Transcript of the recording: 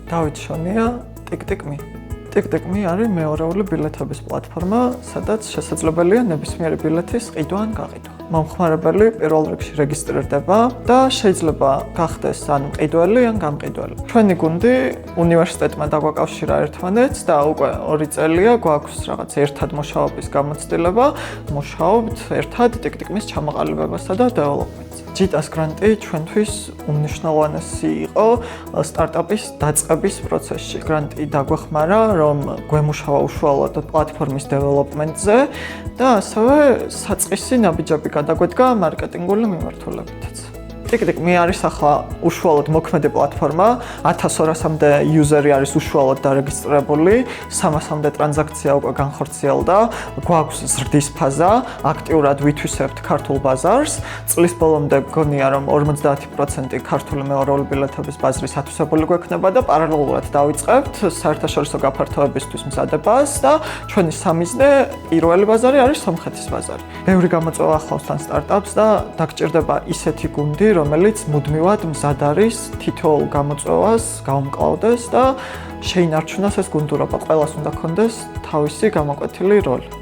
დავით შონია, TickTick.me. TickTick.me არის მეორეული ბილეთების პლატფორმა, სადაც შესაძლებელია ნებისმიერი ბილეთის ყიდვა ან გაყიდვა. მომხმარებელი პირველ რიგში რეგისტრირდება და შეიძლება გახდეს ან მყიდველი ან გამყიდველი. ჩვენი გუნდი უნივერსიტეტმა დაგვაკავშირა ერთმანეთს და უკვე 2 წელია გვაქვს რაღაც ერთად მუშაობის გამოცდილება. მუშაობთ ერთად TickTick.me-ის ჩამოყალიბებასა და დეველოპმენტზე. JITAS გრანტი ჩვენთვის უმნიშვნელოვანესი იყო სტარტაპის დაწყების პროცესში. გრანტი დაგვეხმარა, რომ გვემუშავა უშუალოდ პლატფორმის დეველოპმენტზე და ასევე საწყისი ნაბიჯები გადაგვედგა მარკეტინგული მიმართულებითაც. TickTick.me არის ახლა უშუალოდ მოქმედი პლატფორმა, 1200-მდე იუზერი არის უშუალოდ დარეგისტრირებული, 300-მდე ტრანზაქცია უკვე განხორციელდა, გვაქვს ზრდის ფაზა, აქტიურად ვითვისებთ ქართულ ბაზარს, წლის ბოლომდე გონია რომ 50% ქართული მეორეული ბილეთების ბაზრის ათვისებული გვექნება და პარალელურად დავიწყებთ საერთაშორისო გაფართოებისთვის მზადებას და ჩვენი სამიზნე პირველი ბაზარი არის სომხეთის ბაზარი. ბევრი გამოწვევა ახლავს თან სტარტაპს და დაგჭირდება ისეთი გუნდი, რომელიც მუდმივად მზად არის თითოეულ გამოწვევას გაუმკლავდეს და შეინარჩუნოს ეს გუნდურობა. ყველას უნდა ქონდეს თავისი გამოკვეთილი როლი.